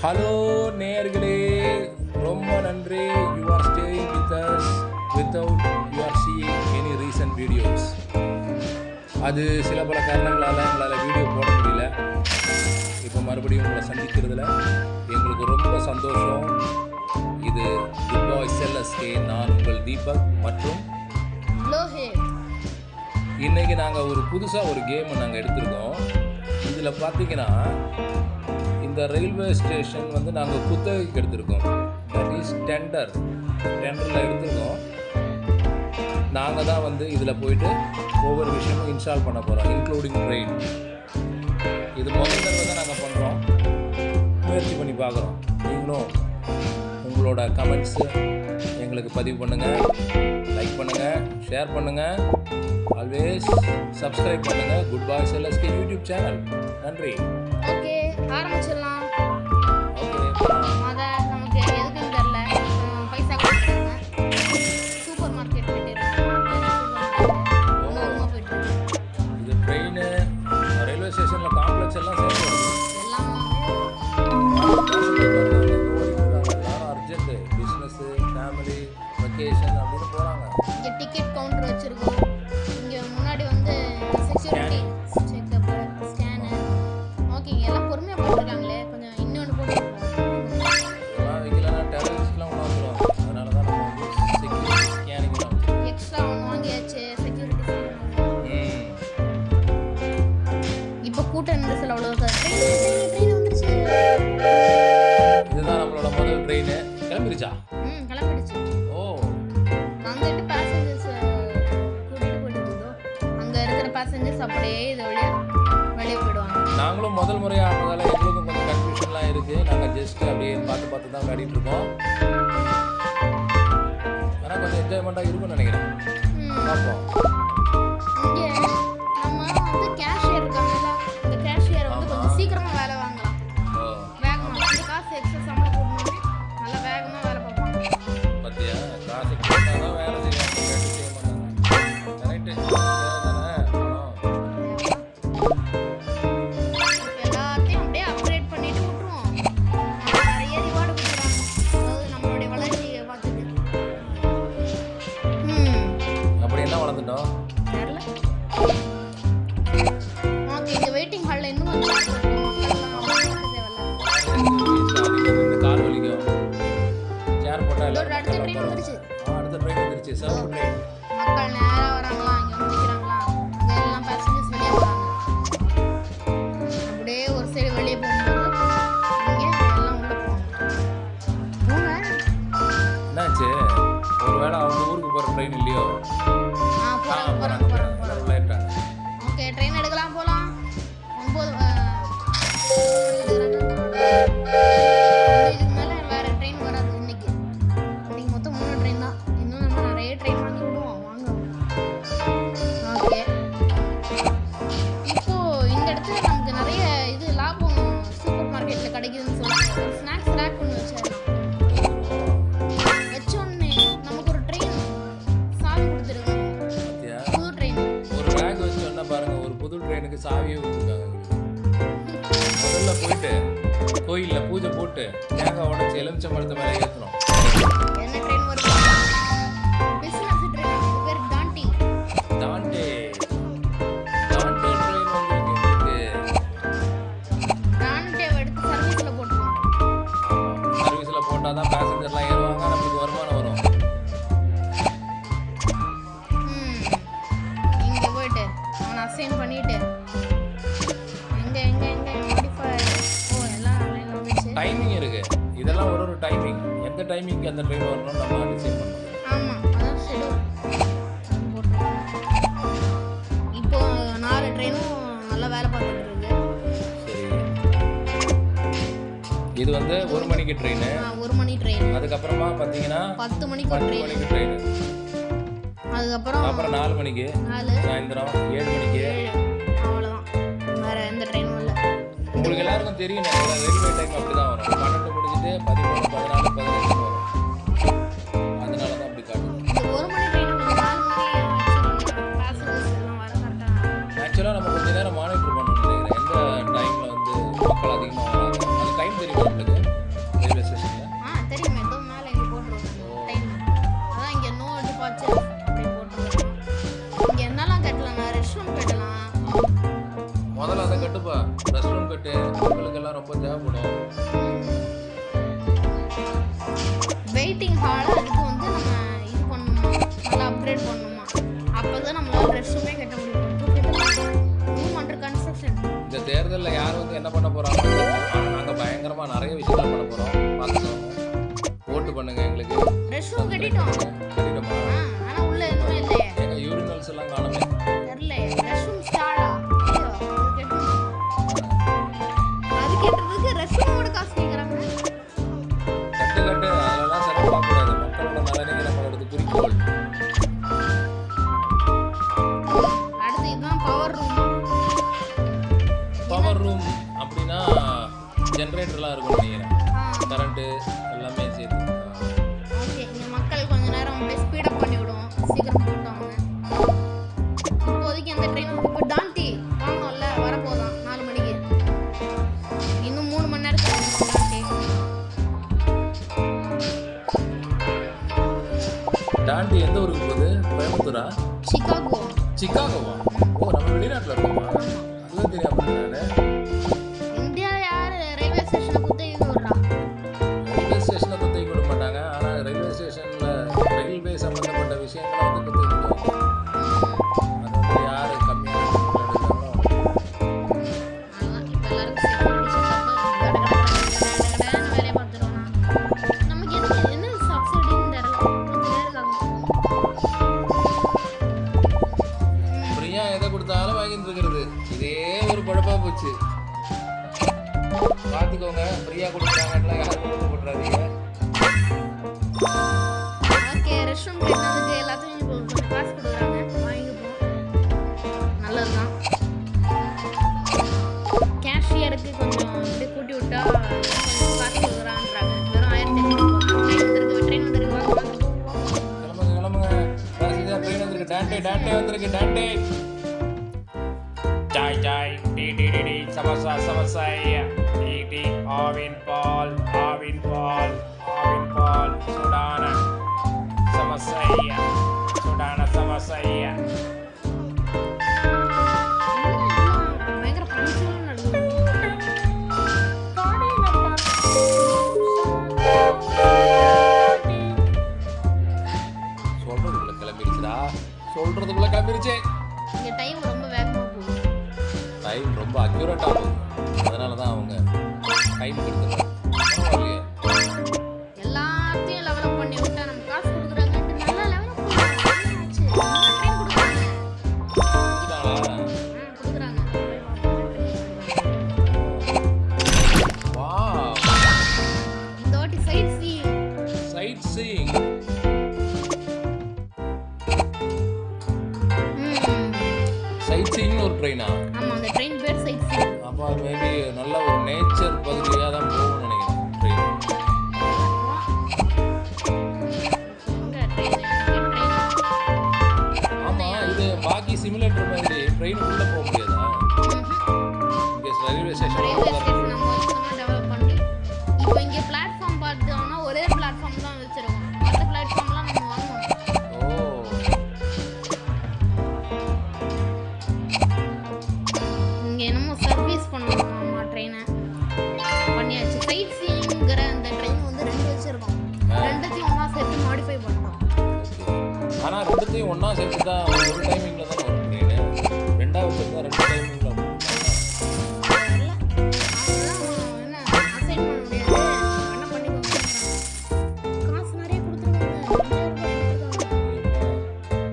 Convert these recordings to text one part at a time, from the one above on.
Hello நேயர்களே, ரொம்ப நன்றி. You are staying with us without you are seeing any recent videos. அது சில பல காரணங்களால் எங்களால் வீடியோ போட முடியல. இப்போ மறுபடியும் உங்களை சந்திக்கிறதுல எங்களுக்கு ரொம்ப சந்தோஷம். இது குட் பாய்ஸ் எல்எஸ்கே. நான் உங்கள் தீபக் மற்றும் லோஹித். இன்றைக்கி நாங்கள் ஒரு புதுசாக ஒரு கேமை நாங்கள் எடுத்திருக்கோம். இதில் பார்த்தீங்கன்னா இந்த ரயில்வே ஸ்டேஷன் வந்து நாங்கள் குத்தகைக்கு எடுத்திருக்கோம். தட் இஸ் டெண்டரில் எடுத்திருக்கோம். நாங்கள் தான் வந்து இதில் போயிட்டு ஒவ்வொரு விஷயமும் இன்ஸ்டால் பண்ண போகிறோம், இன்க்ளூடிங் ட்ரெயின். இது முதல் தடவை தான் நாங்கள் பண்ணுறோம். முயற்சி பண்ணி பார்க்குறோம். நீங்களும் உங்களோட கமெண்ட்ஸு எங்களுக்கு பதிவு பண்ணுங்கள், லைக் பண்ணுங்கள், ஷேர் பண்ணுங்கள், ஆல்வேஸ் சப்ஸ்கிரைப் பண்ணுங்கள் குட் பாய்ஸ் எல்எஸ்கே யூடியூப் சேனல். நன்றி. ஓகே, ஆரம்பிச்சிடலாம். ஓகே, நமக்கு எதுக்குன்னு தெரியல, பைசா கொடுத்துருங்க. சூப்பர் மார்க்கெட் போயிட்டு இது ட்ரெயின் ரயில்வே ஸ்டேஷனில் காம்ப்ளெக்ஸ் எல்லாம் சேர்ந்து எல்லாரும் அர்ஜென்ட்டு பிஸ்னஸ்ஸு, ஃபேமிலி, வெக்கேஷன் அப்படின்னு போகிறாங்க. இங்கே டிக்கெட் கவுண்டர் வச்சுருக்கோம். இங்கே முன்னாடி வந்து செக்யூரிட்டி செக்அப்பு, ஸ்கேனு. ஓகேங்க, எல்லாம் பொறுமையாக போட்டுருக்காங்களே, கொஞ்சம் இன்னொன்று போட்டுருக்கோம். இதெல்லாம் வைக்கலன்னா டெரரிஸ்ட்லாம் ஒன்று வந்துடும். அதனால தான் நம்ம வந்து செக்யூரிட்டி ஸ்கேனிங்லாம் எக்ஸ்ட்ரா ஒன்று வாங்கியாச்சு. செக்யூரிட்டி இப்போ கூட்ட நெரிசல் அவ்வளோ ட்ரெயின் வந்துருச்சு. இதுதான் நம்மளோட முதல் ட்ரெயின். கிளம்பிடுச்சா? கிளம்பிடுச்சு. ஓ, அங்கிட்டு பேசஞ்சர்ஸ் கூட்டிகிட்டு போயிட்டு இருந்தோம். அங்கே இருக்கிற பேசஞ்சர்ஸ் அப்படியே இது வழியாக வெளியே போயிடுவாங்க. நாங்களும் முதல் முறையாக ஆனதால் எங்களுக்கும் கொஞ்சம் கன்ஃபியூஷன்லாம் இருக்குது. நாங்கள் ஜஸ்ட் அப்படியே பார்த்து தான் விளையாடிட்டு இருக்கோம். ஆனால் கொஞ்சம் என்ஜாய்மெண்ட்டாக இருக்கும்னு நினைக்கிறேன். பார்ப்போம். இங்கே நம்ம வந்து கேஷியர் இருக்காங்கல்ல, இந்த கேஷியரை வந்து கொஞ்சம் சீக்கிரமாக வேலை வாங்கலாம். வேகமாக கொஞ்சம் காசு எக்ஸ்ட்ரா சம்பளம் போடணும்னு நல்லா வேகமாக வேலை பார்ப்பாங்க. பார்த்தியா, காசு போட்டால் தான் வேலை செய்ய மாட்டாங்க. கரெக்டு தானே. எல்லாத்தையும் அப்படியே அப்கிரேட் பண்ணிட்டு விட்டுருவோம். நம்ம நிறைய ரிவார்டு கொடுக்குறாங்க, அதாவது நம்மளுடைய வளர்ச்சியை பார்த்துட்டு. அப்படி என்ன வளர்ந்துட்டோம்? தெரியல. ஓகே, இந்த வெயிட்டிங் ஹாலில் இன்னும் கொஞ்சம் இந்த கால் வலிக்கும். சேர் போட்டால் எல்லாரும் அடுத்த ட்ரெயின் வந்துருச்சு. அடுத்த ட்ரெயின் வந்துருச்சு. சிவப்பு ட்ரெயின். மக்கள் நேராக வராங்களா, இங்கே வந்து நிற்கிறாங்களா, அங்கே எல்லாம் பேசஞ்சர்ஸ் வெளியே போகிறாங்க. அப்படியே ஒரு சைடு வெளியே போகும்போது இங்கே எல்லாம் உள்ளே போவாங்க. என்னாச்சு? ஒருவேளை அவங்க ஊருக்கு போகிற ட்ரெயின் இல்லையோ? போகிறாங்க. லேட்டாக. ஓகே, ட்ரெயின் எடுக்கலாம், போகலாம். 9 இதுக்கு மேலே வேறு ட்ரெயின் வராது இன்னைக்கு. மொத்தம் 3 ட்ரெயின் தான். இன்னும் நம்ம நிறைய ட்ரெயின் வாங்கி விடுவோம். வாங்க. ஓகே, இப்போ இந்த இடத்துல நமக்கு நிறைய இது லாபம் சூப்பர் மார்க்கெட்டில் கிடைக்குதுன்னு சொல்லுவாங்க. ஒரு ஸ்நாக்ஸ் ரேக் ஒன்று வச்சோடனே நமக்கு ஒரு ட்ரெயின் சாவி கொடுத்துருக்காங்க. பார்த்தியா? புது ட்ரெயின். ஒரு ரேக் வச்சு சொன்னா பாருங்க, ஒரு புது ட்ரெயினுக்கு சாவியே கொடுத்துருக்காங்க. முதல்ல போயிட்டு கோயிலில் பூஜை போட்டு தேங்காய் உடச்சி எலுமிச்சம்பழத்தை மேலே ஏற்றணும். என்ன ட்ரெயின் வருது? Business train. இது பேர் டாண்டி. டாண்டே ட்ரெயின் வந்துருக்கு எங்களுக்கு. டாண்டியை எடுத்து சர்வீஸில் போட்டுருவோம். சர்வீஸில் போட்டால் தான் பேசஞ்சர்லாம் ஏறுவாங்க, நம்மளுக்கு வருமானம் வரும். இங்கே போயிட்டு அவனை அசைன் பண்ணிட்டு எங்கே மாடிஃபை. ஓ, எல்லாம் ஆன்லைனில் வந்துச்சு. டைமிங் இருக்குது. இதெல்லாம் ஒரு டைமிங். எந்த டைமிங்க்கு அந்த ட்ரெயின் வரணும் நம்ம டிசைன் பண்ணணும். ஆமாம், அதான் ஷெடியூல் போட்டுருவோம். இப்போ 4 ட்ரெயினும் நல்லா வேலை பார்த்துட்டு இருக்கு. சரி, இது வந்து 1 மணிக்கு ட்ரெயின். 1 மணி ட்ரெயின். அதுக்கப்புறமா பார்த்தீங்கன்னா 10 மணிக்கு 10 ட்ரெயின். மணிக்கு ட்ரெயின். அதுக்கப்புறம் அப்புறம் 4 மணிக்கு, 4, சாயந்தரம் 7 மணிக்கு. 7. அவ்வளோதான், வேறு எந்த ட்ரெயினும் இல்லை. உங்களுக்கு எல்லாருக்கும் தெரியும், ரயில்வே டைம் அப்படி தான் வரும். 12 முடிச்சுட்டு 13, 14, 15 வரும். அதனால தான் அப்படி காட்டும். இந்த 1 மணி ட்ரெயின் கொஞ்சம் 4 மணி பேசஞ்சர்ஸ் எல்லாம் வர கரெக்டாக. ஆக்சுவலாக நம்ம கொஞ்சம் நேரம் மானிட்டர் பண்ணணும் நினைக்கிறேன். எந்த டைமில் வந்து மக்கள் அதிகமாக வராங்க, அந்த டைம் தெரியும் நம்மளுக்கு. டாய்லெட்டு மக்களுக்கெல்லாம் ரொம்ப தேவைப்படும். வெயிட்டிங் ஹால் அதுக்கு வந்து நம்ம இது பண்ணணுமா, நல்லா அப்கிரேட் பண்ணணுமா, அப்பதான் நம்மளால ரெஸ்ட் ரூமே கட்ட முடியும். Room under construction. இந்த தேர்தலில் யார் வந்து என்ன பண்ண போகிறாங்க, ஆனால் நாங்கள் பயங்கரமாக நிறைய விஷயங்கள் பண்ண போகிறோம். பார்த்துக்கோங்க, ஓட்டு பண்ணுங்க எங்களுக்கு. ரெஸ்ட் ரூம் கட்டிட்டோம். கட்டிட்டோமா? ஆனா உள்ள எதுவுமே இல்லையே. எங்கள் யூரினல்ஸ் எல்லாம் காணுமே. தெரியல. ரெஸ்ட் ரூம் ஸ்டார்டா அது கேட்டதுக்கு ரெஸ்ட் ரூமோட காசு கேட்குறாங்க. கட்டு அதெல்லாம் செலவு பார்க்கக்கூடாது. மக்களோட நலனுக்கு நம்மளோட குறிக்கோள். அடுத்து இதுதான் பவர் ரூம். பவர் ரூம் அப்படின்னா ஜென்ரேட்டர்லாம் இருக்கும் நினைக்கிறேன். கரண்ட்டு எல்லாமே சேர்த்து. ஓகே, இங்க மக்கள் கொஞ்ச நேரம் அப்படியே ஸ்பீடப் பண்ணி விடுவோம், சீக்கிரம் போட்டாங்க. இப்போதைக்கு அந்த ட்ரெயின் இப்போ டான்டி வாங்கணும்ல, வரப்போதான் 4 மணிக்கு. இன்னும் 3 மணி நேரத்துக்கு வந்துடும் டான்டி. டாண்டி எந்த ஊருக்கு போகுது? கோயம்புத்தூரா? சிகாகோ. சிக்காகோவா? ஓ, நம்ம வெளிநாட்டில் இருக்கோமா? அதுவும் தெரியாம நான். இந்தியா யார் ரயில்வே ஸ்டேஷனை குத்தகைக்கு விடுறா? ரயில்வே ஸ்டேஷனை குத்தகை கொடுக்க மாட்டாங்க. ஆனால் ரயில்வே ஸ்டேஷனில் ரயில்வே சம்மந்தப்பட்ட விஷயங்களை வந்து குத்தகை கொடுப்பாங்க. அது வந்து யார் கம்மியாக அதான் இப்போ எல்லாருக்கும் செக்யூரிட்டி செட்டப் வேலையை பார்த்துருவோம். நமக்கு என்ன சப்சிடின்னு தெரியல. கொஞ்ச நேரம் ஃப்ரீயாக எதை கொடுத்தாலும் வாங்கிட்டு இருக்கிறது. இதே ஒரு குழப்பா போச்சு. பார்த்துக்கோங்க, ஃப்ரீயாக கொடுக்குறாங்கன்னா யாரும் கொடுக்க போட்டுறாதீங்க. ஓகே, ரெஸ்ட் ரூம் கட்டினதுக்கு எல்லாத்தையும் இப்போ கொஞ்சம் காசு கொடுக்குறாங்க, வாங்கிப்போம். நல்லதுதான். கேஷியருக்கு கொஞ்சம் இப்படி கூட்டி விட்டா கொஞ்சம் காசு கொடுக்குறான்றாங்க. வெறும் 1500 ட்ரெயின் வந்திருக்கு வாங்க. கிளம்புங்க. ட்ரெயின் வந்திருக்கு. டாண்டே வந்திருக்கு. டாண்டே. Chai, di, sama saya. Di, Avin Paul, Sudana, sama saya. பயங்கர பஞ்சுவல் நடக்குது. சொல்றதுக்குள்ள கிளம்பிருச்சே. இங்க டைம் ரொம்ப வேகமா போகுது. டைம் ரொம்ப அக்யூரேட்டாக போகுது. அதனால தான் அவங்க டைம் கொடுத்துருக்காங்க. பரவாயில்லையே. எல்லாத்தையும் லெவலப் பண்ணி விட்டா நம்ம காசு கொடுக்குறாங்கன்ட்டு நல்லா லெவலப் பண்ணுறாங்க. ட்ரெயின் கொடுக்குறாங்க. கொடுக்குறாங்க. வாவ். இந்த வாட்டி சைட் சீயிங். சைட் சீயிங்னு ஒரு ட்ரெயினா? ஆமா, அந்த ட்ரெயின் பேர் சைட் சீயிங். அப்போ மேபி நல்ல ஒரு நேச்சர் பகுதியாக தான் போகும்னு நினைக்கிறேன் ட்ரெயின். ஆமாம், இது பாக்கி சிமுலேட்டர் மாதிரி ட்ரெயினுக்குள்ளே போக முடியாதா? இங்கே ரயில்வே ஸ்டேஷன் நம்ம சுத்தமாக டெவலப் பண்ணி இப்போ இங்கே பிளாட்ஃபார்ம் பார்த்தோம்னா ஒரே பிளாட்ஃபார்ம் தான் வச்சிருக்கோம். மற்ற பிளாட்ஃபார்ம்லாம் நம்ம வாங்கணும். இங்கே என்னமோ சர்வீஸ் பண்ணணுமா ட்ரெயினை பண்ணியாச்சு. சைட் சீயிங்கிற அந்த ட்ரெயின் வந்து 2 வச்சிருக்கோம். 2த்தையும் ஒன்றா சேர்த்து மாடிஃபை பண்ணோம். ஆனால் ரெண்டுத்தையும் ஒன்றா சேர்த்து தான் ஒரு டைமிங்கில் தான் வரும் ட்ரெயின். ரெண்டாவது சேர்த்து தான் 2 டைமிங்கில் வரும். என்ன அசைன் பண்ண முடியாது. என்ன பண்ணிக்கோங்க. காசு நிறைய கொடுத்துருவாங்க.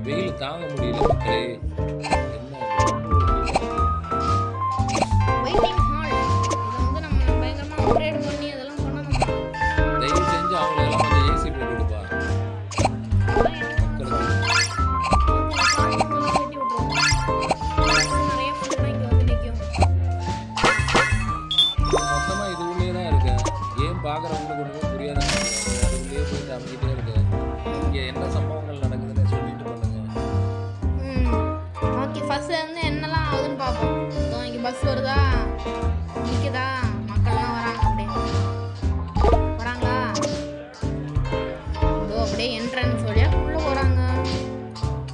வெயில் தாங்க முடியல மக்களே. வெயிட்டிங் ஹால் இதை வந்து நம்ம பயங்கரமாக அப்கிரேட் பண்ணி அதெல்லாம் பண்ணணும். தயவு செஞ்சு அவங்களுக்கெல்லாம் கொஞ்சம் ஏசி போட்டு விடுப்பா. மக்களுக்கு நிறைய ஃபுல்லாக இங்கே வந்து நிற்கும். மொத்தமாக இது உள்ளே தான் இருக்கு. ஏன் பார்க்குறவங்களுக்கு ஒன்றுமே புரியாத அது உள்ளே போயிட்டு அமைக்கிட்டே இருக்கு. இங்கே என்ன சம்பவங்கள் நடக்குதுன்னு சொல்லிட்டு பண்ணுங்க. ஓகே, ஃபர்ஸ்ட் வந்து என்னெல்லாம் ஆகுதுன்னு பார்ப்போம். இதோ இங்கே பஸ் வருதா, நிற்குதா, மக்கள்லாம் வராங்க. வராங்களா? இதோ அப்படியே என்ட்ரன்ஸ் வழியாக உள்ளே போகிறாங்க.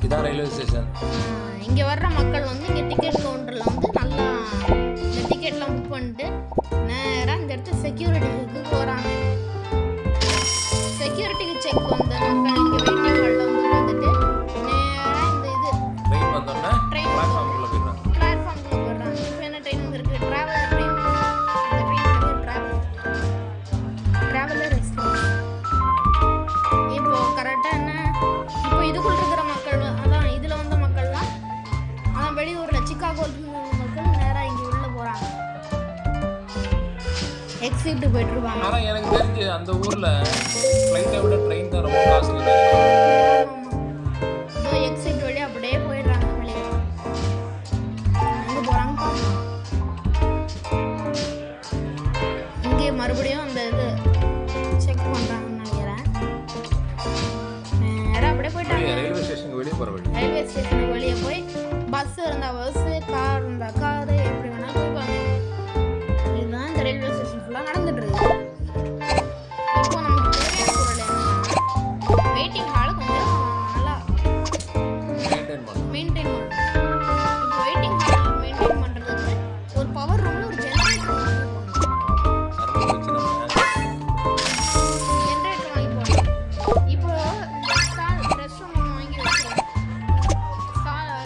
இதான் ரயில்வே ஸ்டேஷன். இங்கே வர்ற மக்கள் வந்து இங்கே டிக்கெட் கவுண்டரில் வந்து நல்லா இந்த டிக்கெட்லாம் புக் பண்ணிட்டு பண்ணிட்டு நேராக இந்த இடத்துல செக்யூரிட்டிக்கு போகிறாங்க. செக்யூரிட்டிக்கு செக் வந்த மக்கள் இங்கே வெயிட்டிங் ஹாலில் வந்துட்டு நேராக இந்த இது ட்ரெயின் வந்தோடனே பிளாட்ஃபார்முக்குள்ளே போயிடுறாங்க. பிளாட்ஃபார்முக்குள்ளே போயிடுறாங்க. இப்போ என்ன ட்ரெயின் வந்துருக்கு? Traveller train. இந்த ட்ரெயின் ட்ராவலர் எக்ஸ்பிரஸ். இப்போ கரெக்டாக என்ன, இப்போ இதுக்குள்ள இருக்கிற மக்கள் அதான் இதில் வந்த மக்கள்லாம் அதான் வெளியூரில் சிக்காகோவில் மக்கள் நேராக இங்கே உள்ளே போகிறாங்க. எக்ஸிட் போயிட்டு இருப்பாங்க. ஆனால் எனக்கு தெரிஞ்சு அந்த ஊரில் ஃப்ளைட்டை விட ட்ரெயின் தான் ரொம்ப காஸ்ட்லி. இப்போ எக்ஸிட் வழி அப்படியே போயிடுறாங்க வெளியே. எங்கே போகிறாங்க பார்க்கலாம். இங்கே மறுபடியும் அந்த இது செக் பண்ணுறாங்கன்னு நினைக்கிறேன். நேராக அப்படியே போயிட்டாங்க. ரயில்வே ஸ்டேஷனுக்கு வெளியே போகிற வழி. ரயில்வே ஸ்டேஷனுக்கு வெளியே போய் பஸ் இருந்தால் பஸ்ஸு, கார் இருந்தால் காரு, எப்படி வேணால் போய்ப்பாங்க. இதுதான் இந்த ரயில்வே ஸ்டேஷன் ஃபுல்லாக நடந்துட்டு இருக்கு. இப்போ நமக்கு தெரிஞ்ச பொருள் என்னன்னா வெயிட்டிங் ஹாலை கொஞ்சம் நல்லா மெயின்டைன் பண்ணணும். மெயின்டைன் பண்ணணும். இப்போ வெயிட்டிங் ஹால் மெயின்டைன் பண்ணுறதுக்கு ஒரு பவர் ரூமில் ஒரு ஜென்ரேட்டர் வாங்கி போடணும். கரண்ட் வச்சு நம்ம ஜென்ரேட்டர் வாங்கி போடணும். இப்போ இந்த ஸ்டால் ரெஸ்ட் ரூம் வாங்கி வச்சுருக்கோம்.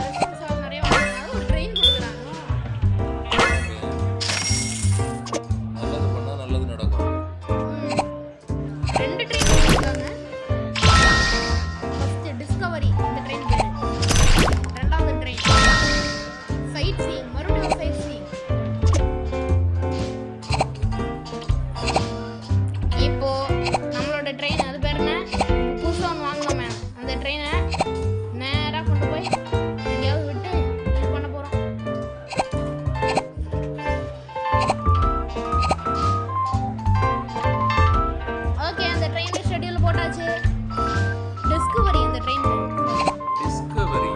ரெஸ்ட் ரூம் ஸ்டால் நிறைய வாங்கினாலும் ஒரு ட்ரெயின் கொடுக்குறாங்க. நல்லது பண்ணால் நல்லது நடக்கும். 2 ட்ரெயின் கொடுத்துருக்காங்க. ஃபர்ஸ்ட் டிஸ்கவரி இந்த ட்ரெயின் பேரு. ரெண்டாவது ட்ரெயின் சைட் சீயிங், மறுபடியும் சைட் சீயிங். இப்போ நம்மளோட ட்ரெயின் அது பேர் என்ன, புதுசாக ஒன்று வாங்கினோமே அந்த ட்ரெயினை நேராக கொண்டு போய் எங்கேயாவது விட்டு இது பண்ண போகிறோம். ஓகே, அந்த ட்ரெயின் ஷெட்யூல் போட்டாச்சு. டிஸ்கவரி இந்த ட்ரெயின் டிஸ்கவரி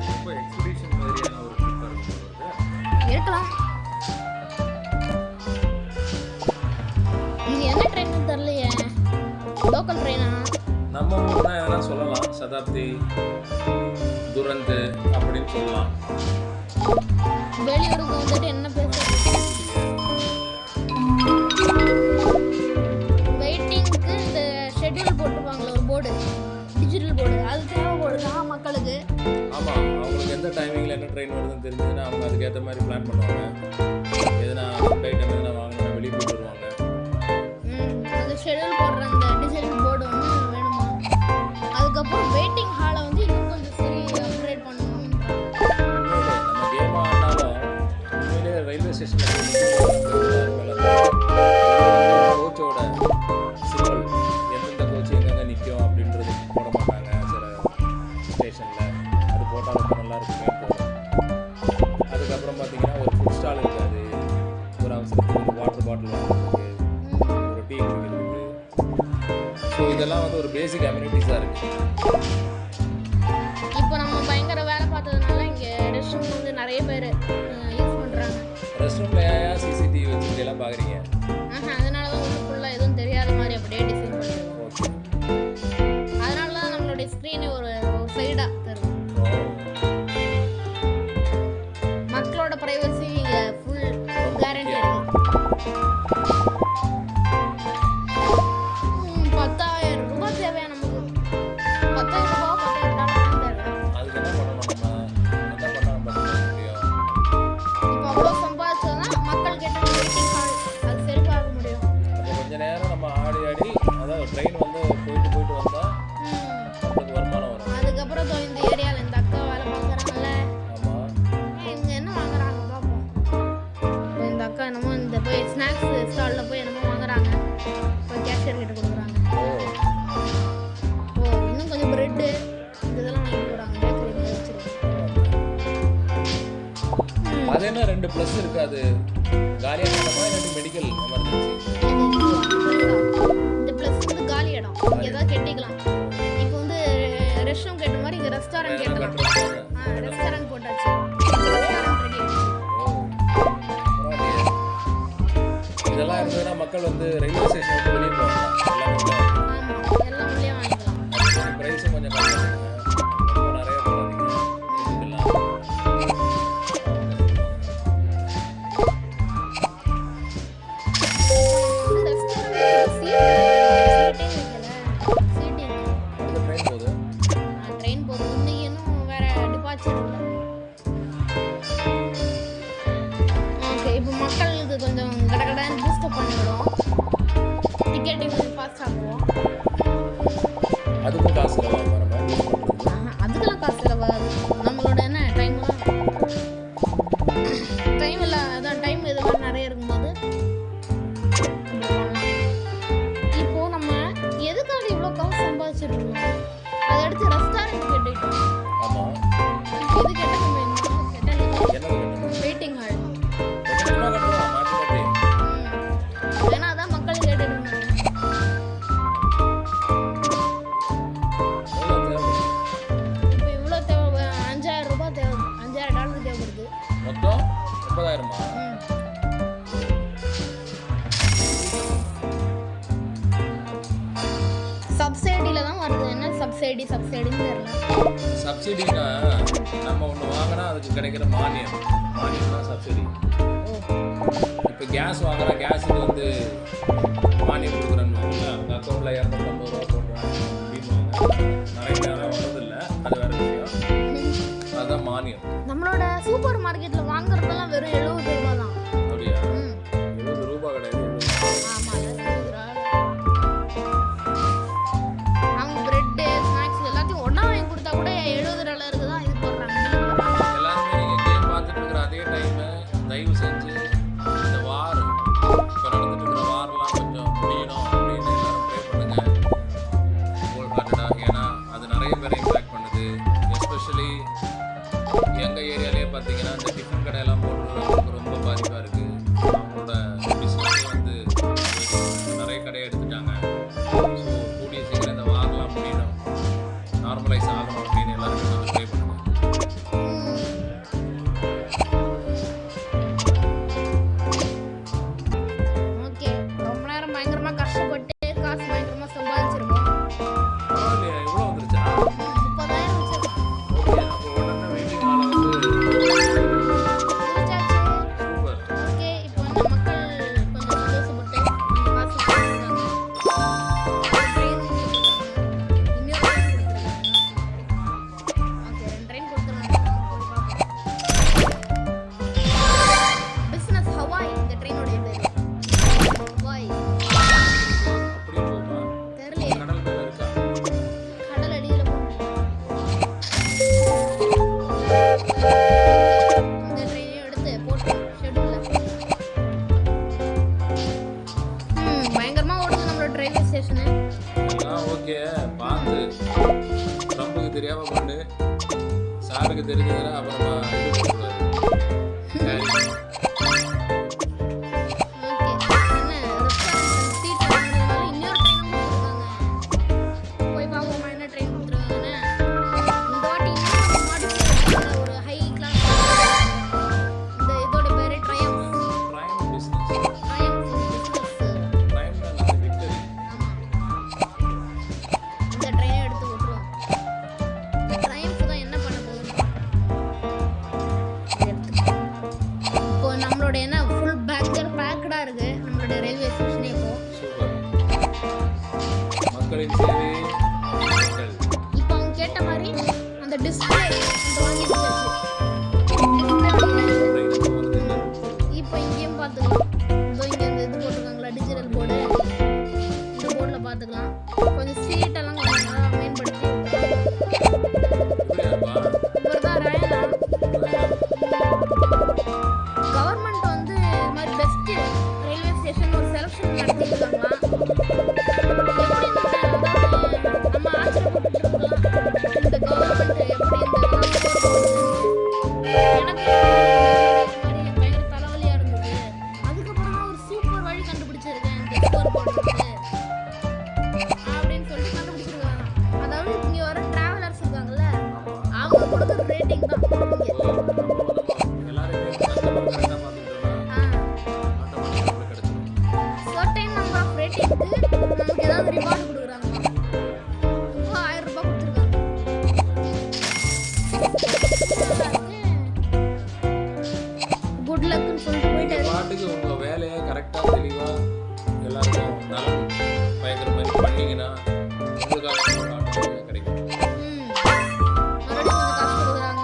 ரொம்ப எக்ஸ்பிடிஷன் மாதிரியான ஒரு ட்ரிப்பாக இருக்கும். இருக்கலாம். இது என்ன ட்ரெயின் தெரியலையே. லோக்கல் ட்ரெயினா? நம்ம ஊர்னா எதனா சொல்லலாம், சதாப்தி, துரந்து அப்படின்னு சொல்லலாம். வெளியூருக்கு வந்துட்டு என்ன பேசுறது? வெயிட்டிங்க்கு இந்த ஷெட்யூல் போட்டுருப்பாங்களே ஒரு போர்டு, டிஜிட்டல் போர்டு, அது தேவைப்படுதான் மக்களுக்கு. ஆமாம், அவங்களுக்கு எந்த டைமிங்கில் என்ன ட்ரெயின் வருதுன்னு தெரிஞ்சதுன்னா அவங்க அதுக்கேற்ற மாதிரி பிளான் பண்ணுவாங்க. எதனா ஃபுட் ஐட்டம் எதனா வாங்கணும்னா வெளியே போயிட்டு வருவாங்க. அந்த ஷெட்யூல் போடுற அந்த டிஜிட்டல் போர்டு வந்து வேணுமா. அதுக்கப்புறம் வெயிட்டிங் ஹாலை வந்து இன்னும் கொஞ்சம் சரி அப்கிரேட் பண்ணணும். உண்மையிலே நம்ம கேம் ஆடினாலும் உண்மையிலே ரயில்வே ஸ்டேஷனில் கோச்சோட சிம்பிள் எந்தெந்த கோச் எங்கெங்கே நிற்கும் அப்படின்றது போட மாட்டாங்க சில ஸ்டேஷனில். அது போட்டால் ரொம்ப நல்லா இருக்குமே போகும். அதுக்கப்புறம் பார்த்தீங்கன்னா ஒரு ஃபுட் ஸ்டால் இருக்காது. ஒரு அவசரத்துக்கு ஒரு வாட்டர் பாட்டில் வாங்குறதுக்கு, ஒரு டீ குடிக்கிறதுக்கு. ஸோ இதெல்லாம் வந்து ஒரு பேசிக் அம்யூனிட்டிஸாக இருக்குது. இப்போ நம்ம பயங்கர வேலை பார்த்ததுனால இங்கே ரெஸ்ட் ரூம் வந்து நிறைய பேர் யூஸ் பண்ணுறாங்க. ரெஸ்ட் ரூமில் ஏன் சிசிடிவி வச்சுட்டு எல்லாம் பார்க்குறீங்க? அதனால தான் உள்ளுக்குள்ளே எதுவும் தெரியாத மாதிரி அப்படியே டிசைன் பண்ணிடுவோம். ஓகே. அதனால தான் நம்மளுடைய ஸ்க்ரீனை ஒரு சைடாக தரும். மக்களோட ப்ரைவசி ஃபுல் கேரண்டி இருக்கு. 10,000 ரூபாய் தேவையா நமக்கு? 10,000 ரூபாய் $10,000 தேவை. அதுக்கு என்ன பண்ணணும்? நம்ம என்ன பண்ணால் நம்ம பார்த்துக்க முடியும்? இப்போ அவ்வளோ சம்பாதிச்சோன்னா மக்கள் கேட்ட வெயிட்டிங் ஹால் அது செல்ஃபாக முடியும். அப்போ கொஞ்ச நேரம் நம்ம ஆடி அதாவது ட்ரெயின் வந்து போயிட்டு வந்தால் நம்மளுக்கு வருமானம் வரும். அதுக்கப்புறம் இந்த ஏரியாவில் இந்த அக்கா வேலை பார்க்குறாங்கல்ல, ஆமாம். இங்கே என்ன வாங்குறாங்க பார்ப்போம். இப்போ இந்த அக்கா என்னமோ இந்த போய் ஸ்நாக்ஸ் ஸ்டாலில் போய் என்னமோ வாங்குறாங்க. போய் கேஷியர் கிட்ட கொடுக்குறாங்க. இன்னும் கொஞ்சம் ப்ரெட்டு இதெல்லாம் வாங்கி போகிறாங்க. பேக்கரி வச்சுருக்காங்க. அது என்ன 2 ப்ளஸ் இருக்காது, காலியாக இருந்த மாதிரி மெடிக்கல் எமர்ஜென்சி. இந்த ப்ளஸ் வந்து காலி இடம், இங்கே ஏதாவது கெட்டிக்கலாம். இப்போ வந்து ரெஸ்ட் ரூம் கேட்ட மாதிரி இங்கே ரெஸ்டாரண்ட் கேட்கலாம். ரெஸ்டாரண்ட் போட்டாச்சு. ரெஸ்டாரண்ட் ரெடி ஆச்சு. இதெல்லாம் இருந்ததுன்னா மக்கள் வந்து ரயில்வே ஸ்டேஷன் விட்டு வெளியே போவாங்க. ஆமாம், எல்லாம் உள்ளே வாங்கிக்கலாம். அதுக்கு ப்ரைஸும் கொஞ்சம் கம்மி பண்ணுங்க. ரொம்ப நிறைய போடாதீங்க. இதுக்கெல்லாம் இப்போ மக்களுக்கு கொஞ்சம் கடகடான்னு பூஸ்டப் பண்ணிவிடும். டிக்கெட்டிங் கொஞ்சம் ஃபாஸ்ட் ஆகுவோம். அதுக்கும் காசு செலவாகும் அதுக்கெல்லாம் காசு செலவாகாது. நம்மளோட என்ன டைம் இல்லை, அதான் டைம் இது மாதிரி நிறைய இருக்கும்போது இப்போ நம்ம எதுக்காக இவ்வளோ காசு சம்பாதிச்சிட்டு இருக்கோம்? அதை எடுத்து ரெஸ்டாரண்ட் கேட்டுக்கிட்டோம். ஆமாம், இது கேட்டால் வெயிட்டிங் ஹால். ஏன்னா அதான் மக்கள் கேட்டுட்டு இருந்தாங்க. இப்போ இவ்வளோ தேவை, $5000 தேவை, $5000 தேவைப்படுது. மொத்தம் 90,000. சப்சிடியில் தான் வருது. என்ன சப்சிடின்னு தெரியல. சப்சிடினா நம்ம ஒன்று வாங்கினா அதுக்கு கிடைக்கிற மானியம் தான் சப்சிடி. இப்போ கேஸ் வாங்கினா கேஸுக்கு வந்து மானியம் கொடுக்குறேன்னு அவங்க அக்கௌண்ட்டில் 250 ரூபா போடுறாங்க அப்படின்னு நிறைய நேரம் வர்றதில்லை, அது வேறு விஷயம். அதுதான் மானியம். நம்மளோட சூப்பர் மார்க்கெட்டில் வாங்குறதெல்லாம் வெறும் $70 தான். அப்படியா? 70 ரூபா கிடையாது. ஆமாம், $70. அவங்க பிரெட்டு ஸ்நாக்ஸ் எல்லாத்தையும் ஒன்றா வாங்கி கொடுத்தா கூட $70 தான் இது போடுறாங்க. எல்லாருமே நீங்கள் கேம் பார்த்துட்டு இருக்கிற அதே டைமு தயவு செஞ்சு இந்த வாரம் இப்போ நடந்துட்டு இருக்கிற வாரெல்லாம் கொஞ்சம் முடியணும் அப்படின்னு எல்லாரும் ப்ரே பண்ணுங்கள். கோல் கார்டடாக, ஏன்னா அது நிறைய பேரை இம்பேக்ட் பண்ணுது. எஸ்பெஷலி எங்கள் ஏரியாலே பார்த்தீங்கன்னா இந்த டிஃபன் கடையெல்லாம் போடுறவங்களுக்கு ரொம்ப பாதிப்பாக இருக்குது. அவங்களோட பிஸ்னஸ் வந்து நிறைய கடையை எடுத்துட்டாங்க. ஸோ கூடிய சீக்கிரம் இந்த வாரெல்லாம் முடியணும், நார்மலைஸ் ஆகணும் அப்படின்னு எல்லாருமே கொஞ்சம் ப்ரே பண்ணுங்கள். ஓகே, ரொம்ப நேரம் பயங்கரமாக கஷ்டப்பட்டு காசு பயங்கரமாக சம்பாதிச்சிருக்கோம். பரவாயில்லையா, இவ்வளோ வந்துருச்சா? 30,000 வச்சிருக்கோம். ஓகே, அப்போ உடனே வெயிட்டிங் ஹாலை வந்து முடிச்சாச்சு. சூப்பர். ஓகே, இப்போ வந்து மக்கள் கொஞ்சம் சந்தோஷப்பட்டு கொஞ்சம் காசு கொடுத்துருக்காங்க. ட்ரெயின் கொடுத்துருக்காங்க. இன்னொரு ட்ரெயின் கொடுத்துருக்காங்க. ஓகே, 2 ட்ரெயின் கொடுத்துருக்காங்க. பிஸ்னஸ் ஹவாய் இந்த ட்ரெயினோடைய பேர். ஹவாய் அப்படி போகுமா? தெரியலையே, கடல் மேலே இருக்கா? கடல் அடியில் இந்த ட்ரெயினையும் எடுத்து போட்டு ஷெட்யூலில். பயங்கரமாக ஓடுது நம்மளோட ரயில்வே ஸ்டேஷனு. எல்லாம் ஓகே, பார்த்து ட்ரம்புக்கு தெரியாமல் பண்ணு, சாருக்கு தெரிஞ்சதுன்னா அப்புறமா இது பண்ணக்கூடாது. சரி. ஓகே, என்ன ரெஸ்டாரண்ட் சீட் வாங்குறதுனால இன்னொரு ட்ரெயின் கொடுத்துருக்காங்க. போய் பார்ப்போமா என்ன ட்ரெயின் கொடுத்துருக்காங்கன்னு. இந்த வாட்டி இன்னும் மாடிஃபை ஒரு ஹை கிளாஸ். இந்த இதோட பேர் triumph. Prime business. Triumph business. ப்ரைம்னா நல்ல விக்டரி. ஆமாம், இந்த ட்ரெயினை எடுத்து விட்டுருவோம். இந்த ட்ரையம்ஃப் தான் என்ன பண்ண போகுதுன்னு இப்போ நம்மளோட என்ன ஃபுல் பேக்கடாக இருக்குது நம்மளோட ரயில்வே ஸ்டேஷனே. இப்போ சூப்பர். மக்களின் சேவை மக்கள். இப்போ அவங்க கேட்ட மாதிரி அந்த டிஸ்பிளே அந்த வாங்கிட்டு ட்ரெயின் போகிறது இல்லை. இப்போ இங்கேயும் பார்த்துக்கலாம். இதோ இங்கே இந்த இது போட்டிருக்காங்களா டிஜிட்டல் போர்டு, இந்த போர்டில் பார்த்துக்கலாம். கொஞ்சம் சீட்டெல்லாம் கொஞ்சம் நல்லா மேம்படுத்தி அப்படியாப்பா? இவர் தான் ராயலா. கவர்மெண்ட் வந்து இது மாதிரி பெஸ்ட் ரயில்வே ஸ்டேஷன் ஒரு செலெக்ஷன் நடத்திருக்காங்களா. எப்படி நம்ம ஆச்சரியப்பட்டு இருக்கலாம் இந்த கவர்மெண்ட் எப்படி இந்த இதெல்லாம் score போடுது. எனக்கு இது மாதிரி பயங்கர தலைவலியாக இருந்தது. அதுக்கப்புறம் தான் ஒரு சூப்பர் வழி கண்டுபிடிச்சிருக்கேன் இந்த ஸ்கோர் போடுறது அப்படின்னு சொல்லிட்டு கண்டுபிடிச்சிருக்காங்க. அதாவது இங்கே வர டிராவலர்ஸ் இருக்காங்கல்ல, அவங்க கொடுக்குற ரேட்டிங் தான் இங்கே. எல்லாருமே கஸ்டமர் கரெக்டாக பார்த்துக்கிட்டோம்னா ஆட்டோமேட்டிக்காக நம்மளுக்கு கிடைச்சிடும். சர்டைன் நம்பர் ஆஃப் ரேட்டிங்க்கு நமக்கு ஏதாவது ரிவார்டு கொடுக்குறாங்களா? இப்போ $1000 கொடுத்துருக்காங்க. குட் லக்குன்னு சொல்லிட்டு நீங்கள் போயிட்டாரு. பாட்டுக்கு உங்கள் வேலையை கரெக்டாக தெளிவாக எல்லாருக்கும் நலம் பயங்கர மாதிரி பண்ணீங்கன்னா உங்களுக்காக ஒரு ஆட்டோமேட்டிக்காக கிடைக்கும். மறுபடியும் கொஞ்சம் காசு கொடுக்குறாங்க.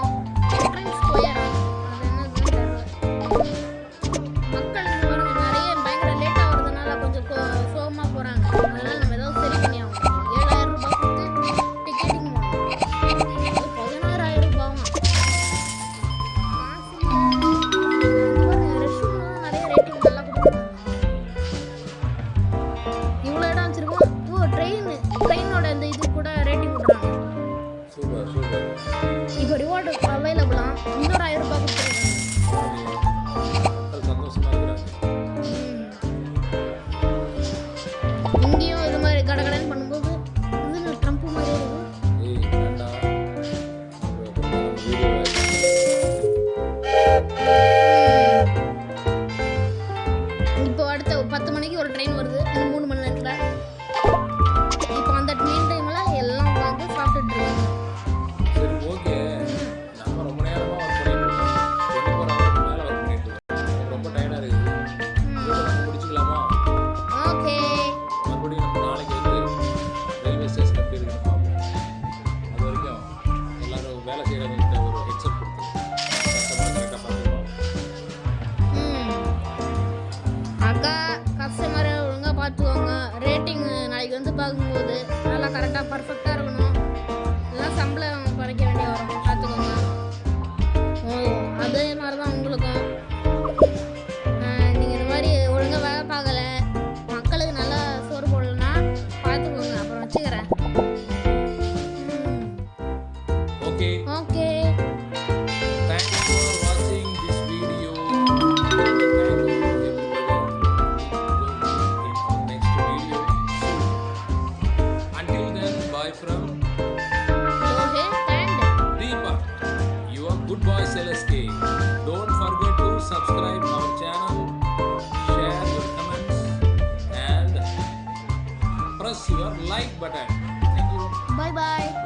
என்ட்ரன்ஸ் ஸ்கொயரா அது என்னதுன்னு தெரியல. பார்த்துக்கோங்க. ரேட்டிங் நாளைக்கு வந்து பார்க்கும்போது நல்லா கரெக்டாக பர்ஃபெக்டாக இருக்கணும். எல்லாம் சம்பளம் குறைக்க வேண்டிய வரும், பார்த்துக்கோங்க. அதே மாதிரி தான் உங்களுக்கும். நீங்கள் இந்த மாதிரி ஒழுங்காக வேலை பார்க்கல, மக்களுக்கு நல்லா சோறு போடலன்னா பார்த்துக்கோங்க. அப்புறம் வச்சுக்கிறேன். ஓகே, ஓகே, தேங்க்ஸ் ஃபார் வாட்சிங் this video. Thank you everybody. Next video soon. Until then, bye from Lohit and Deepak, your good boy LSK. Don't forget to subscribe our channel, share your comments, and press your like button. Thank you. bye bye.